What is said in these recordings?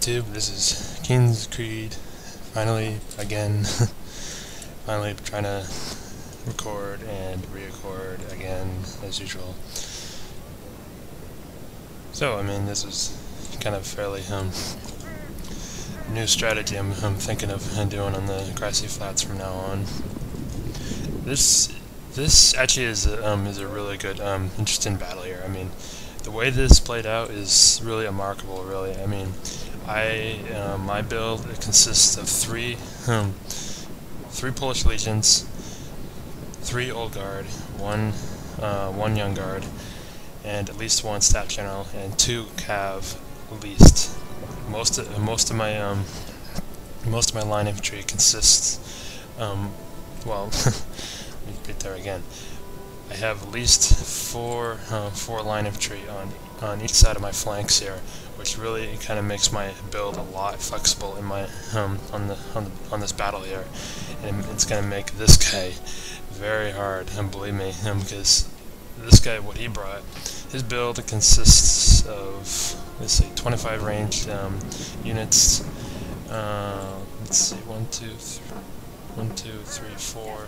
YouTube, this is King's Creed, finally, again, finally trying to record and re-record again, as usual. So, I mean, this is kind of fairly, new strategy I'm thinking of doing on the grassy flats from now on. This actually is a really good, interesting battle here. I mean, the way this played out is really remarkable, really. I mean, my build consists of three Polish legions, 3 old guard, one young guard, and at least 1 staff general, and 2 cav at least. Most of my line infantry consists, well, let me get there again. I have at least four line infantry on each side of my flanks here, which really kind of makes my build a lot flexible in my on this battle here, and it's going to make this guy very hard. And believe me, because this guy, what he brought, his build consists of, let's see, 25 ranged units. Let's see, 1, 2, 3, 4.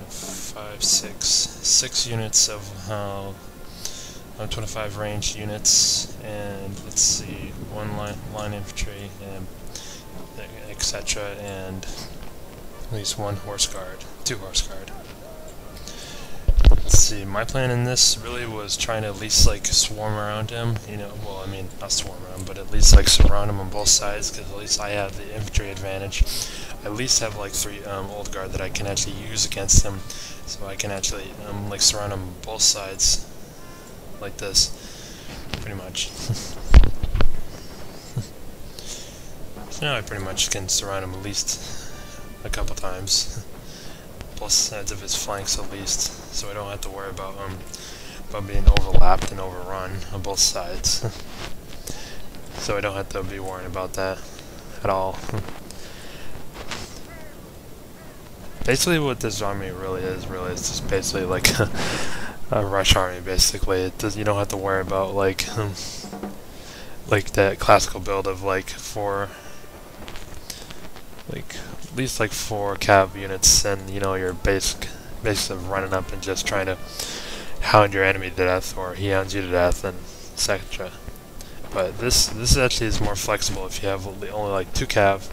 5, 6 units of 25 range units, and let's see, 1 line infantry, and etc., and at least 1 horse guard, 2 horse guard. Let's see, my plan in this really was trying to at least like swarm around him, you know, well, I mean, not swarm around, but at least like surround him on both sides, because at least I have the infantry advantage. I at least have like 3 old guard that I can actually use against him, so I can actually like surround him on both sides, like this, pretty much. So now I pretty much can surround him at least a couple times, both sides of his flanks at least, so I don't have to worry about being overlapped and overrun on both sides. So I don't have to be worrying about that at all. Basically what this army really is just basically like a rush army, basically. You don't have to worry about like that classical build of like at least like 4 cav units, and you know, your basic of running up and just trying to hound your enemy to death, or he hounds you to death, and etc. But this actually is more flexible if you have only like 2 cav.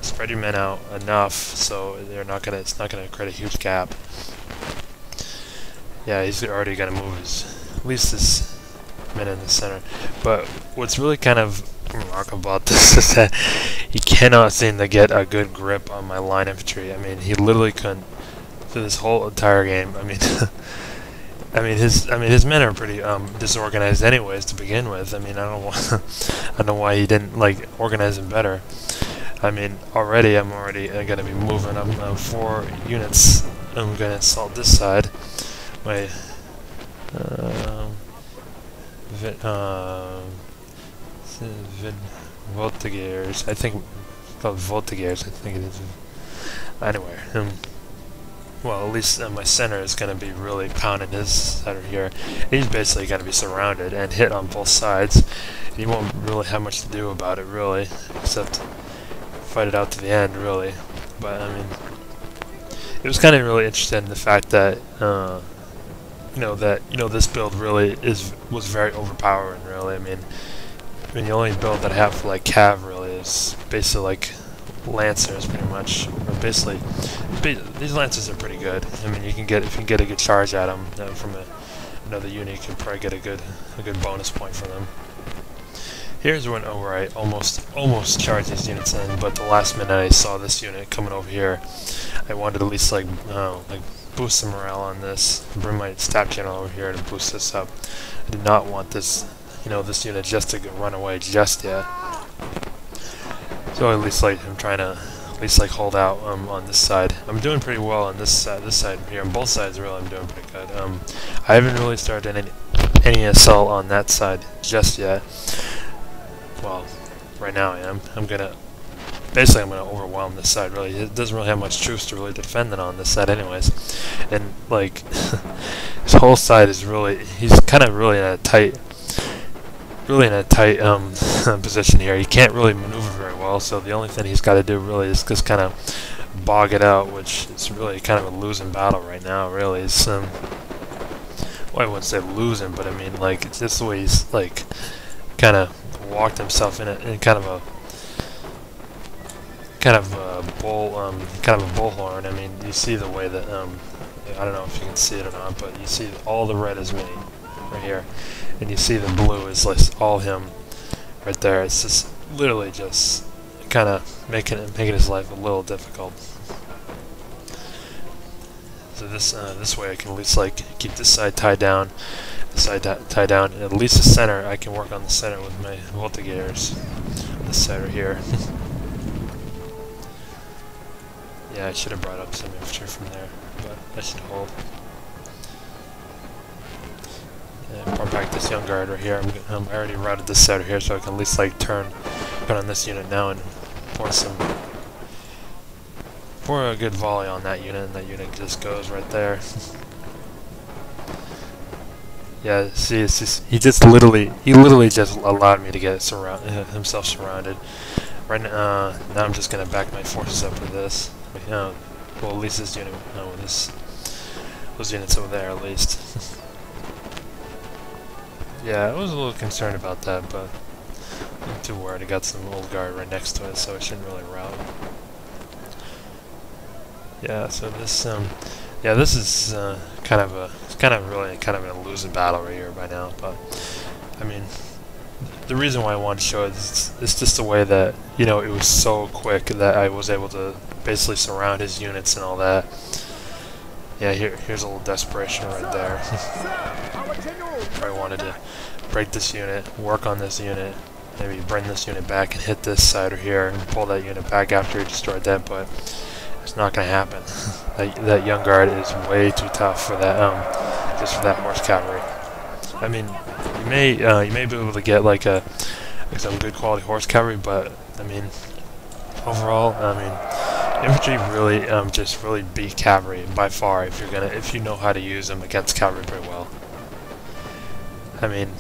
Spread your men out enough so it's not gonna create a huge gap. Yeah, he's already gonna move at least his men in the center. But what's really kind of remarkable about this is that he cannot seem to get a good grip on my line infantry. I mean, he literally couldn't through this whole entire game. I mean, his men are pretty disorganized anyways to begin with. I mean, I don't know why he didn't like organize them better. I mean, I'm already gonna be moving up 4 units. I'm gonna assault this side. My Voltigeurs, I think, called Voltigeurs, I think it is. Anyway, well, at least my center is going to be really pounding his center here. He's basically going to be surrounded and hit on both sides. He won't really have much to do about it, really, except fight it out to the end, really. But I mean, it was kind of really interesting, the fact that this build really was very overpowering, really. I mean, the only build that I have for like cav really is basically like lancers, pretty much. Or basically, these lancers are pretty good. I mean, if you can get a good charge at them from another unit, you can probably get a good bonus point for them. Here's where I almost charged these units in, but the last minute I saw this unit coming over here. I wanted to at least like boost some morale on this, bring my staff general over here to boost this up. I did not want this, this unit just to run away just yet. So at least like I'm trying to at least like hold out on this side. I'm doing pretty well on this side here. On both sides, really, I'm doing pretty good. I haven't really started any assault on that side just yet. Well, right now I am. I'm gonna overwhelm this side, really. It doesn't really have much troops to really defend it on this side anyways. And like his whole side is really, he's kind of really in a tight really in a tight position here. He can't really maneuver very well, so the only thing he's got to do really is just kind of bog it out, which is really kind of a losing battle right now. Really, it's well, I wouldn't say losing, but I mean like it's just the way he's like kind of walked himself in kind of a bullhorn. I mean, you see the way that I don't know if you can see it or not, but you see all the red is me right here, and you see the blue is like all him right there. It's just literally just kind of making his life a little difficult. So this way I can at least like keep this side tied down, this side tied down, and at least the center I can work on the center with my Voltigeurs. This side right here. Yeah, I should have brought up some infantry from there, but that should hold. And brought back this young guard right here. I already routed this side right here, so I can at least like turn on this unit now and pour a good volley on that unit, and that unit just goes right there. Yeah, see, it's just he literally just allowed me to get himself surrounded. Right now, now I'm just gonna back my forces up with this. Well, at least this unit, those units over there, at least. Yeah, I was a little concerned about that, but I'm not too worried. I got some old guard right next to it, so it shouldn't really rout. Yeah, so this, yeah, this is kind of a losing battle right here by now. But I mean, the reason why I wanted to show it is it's just the way that, you know, it was so quick that I was able to basically surround his units and all that. Yeah, here's a little desperation right there. I wanted to break this unit, work on this unit, maybe bring this unit back and hit this side over here and pull that unit back after he destroyed that, but it's not going to happen. that young guard is way too tough for that, just for that horse cavalry. I mean, you may be able to get like some good quality horse cavalry, but I mean, overall, I mean, infantry really just really beat cavalry by far if you know how to use them against cavalry pretty well. I mean,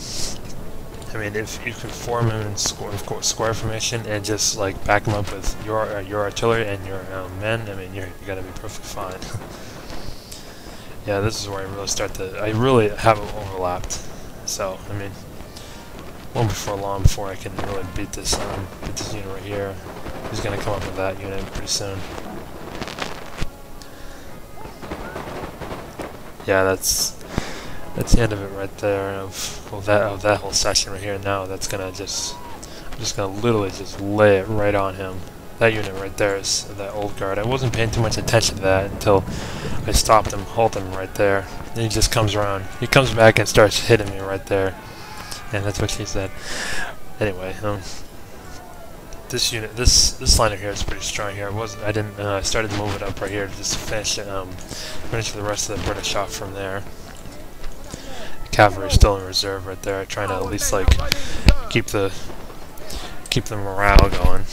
if you can form them in square formation and just like back them up with your artillery and your men, I mean, you're gonna be perfectly fine. Yeah, this is where I really haven't overlapped. So I mean, won't be for long before I can really beat this unit right here. He's gonna come up with that unit pretty soon. Yeah, that's the end of it right there. Of that whole section right here. Now I'm just gonna literally just lay it right on him. That unit right there is that old guard. I wasn't paying too much attention to that until I stopped him, halted him right there. Then he just comes around. He comes back and starts hitting me right there. And that's what she said. Anyway, this unit, this line here is pretty strong here. I started to move it up right here to just finish the rest of the British off from there. Cavalry is still in reserve right there, trying to at least like keep the morale going.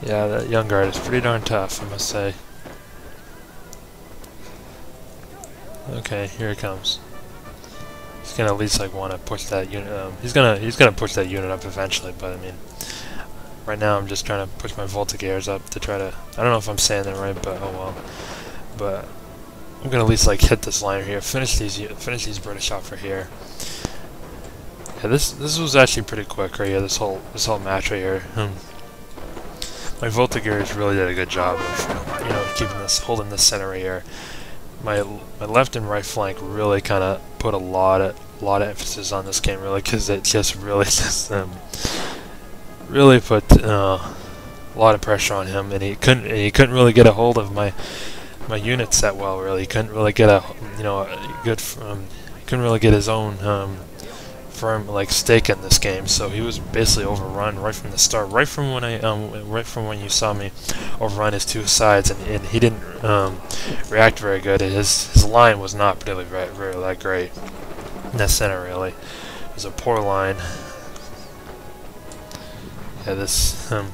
Yeah, that young guard is pretty darn tough, I must say. Okay, here he comes. He's gonna at least like want to push that unit. He's gonna push that unit up eventually, but I mean, right now I'm just trying to push my Voltigeurs up to try to. I don't know if I'm saying that right, but oh well. But I'm gonna at least like hit this line here, finish these British off right here. Yeah, this was actually pretty quick right here. This whole match right here. My Voltigeurs really did a good job of holding this center right here. My left and right flank really kind of put a lot of emphasis on this game, really, because it just really really put a lot of pressure on him, and he couldn't really get a hold of my units that well. Really, he couldn't really get couldn't really get his own firm like stake in this game. So he was basically overrun right from the start, right from when you saw me overrun his two sides, and he didn't react very good. His line was not particularly very that great in that center. Really, it was a poor line. Yeah,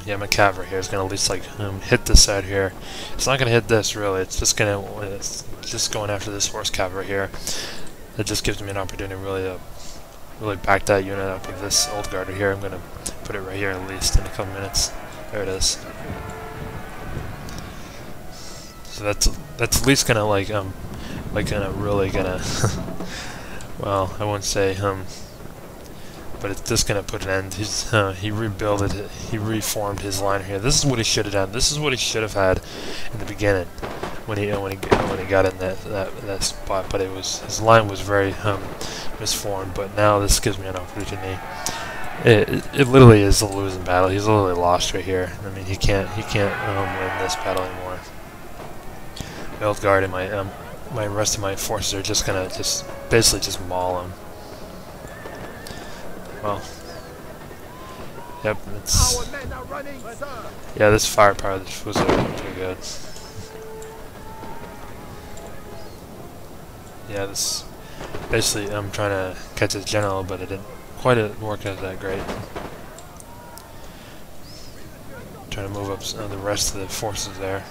yeah, my cavalry here is gonna at least like hit this side here. It's not gonna hit this really. It's just going after this horse cavalry here. It just gives me an opportunity really to really back that unit up with this old guard here. I'm gonna put it right here at least in a couple minutes. There it is. So that's at least gonna really gonna well, I won't say but it's just gonna put an end. He reformed his line here. This is what he should have done. This is what he should have had in the beginning when he got in that spot. But his line was very misformed. But now this gives me an opportunity. It literally is a losing battle. He's literally lost right here. I mean, he can't win this battle anymore. My old guard and my rest of my forces are just gonna basically just maul him. Well, yep, yeah, this firepower was pretty good. Yeah, this basically I'm trying to catch his general, but it didn't quite work out that great. Trying to move up the rest of the forces there.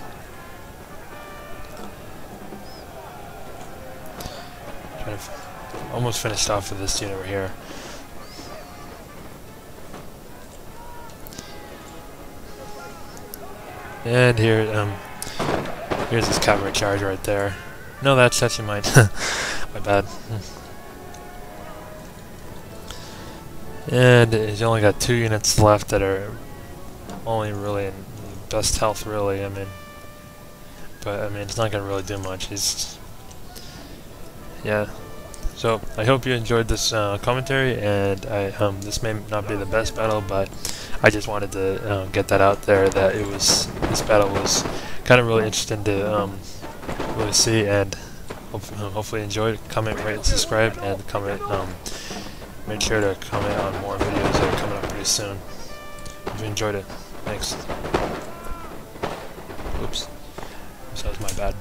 Trying to almost finished off with this unit over here. And here, here's his cavalry charge right there. No, that's actually mine. My bad. And he's only got 2 units left that are only really in best health, really. I mean, but I mean, it's not gonna really do much. Yeah. So I hope you enjoyed this commentary, and this may not be the best battle, but I just wanted to get that out there, that this battle was kind of really interesting to really see, and hopefully enjoyed. Comment, rate, and subscribe, and comment. Make sure to comment on more videos that are coming up pretty soon. If you enjoyed it, thanks. Oops, that was my bad.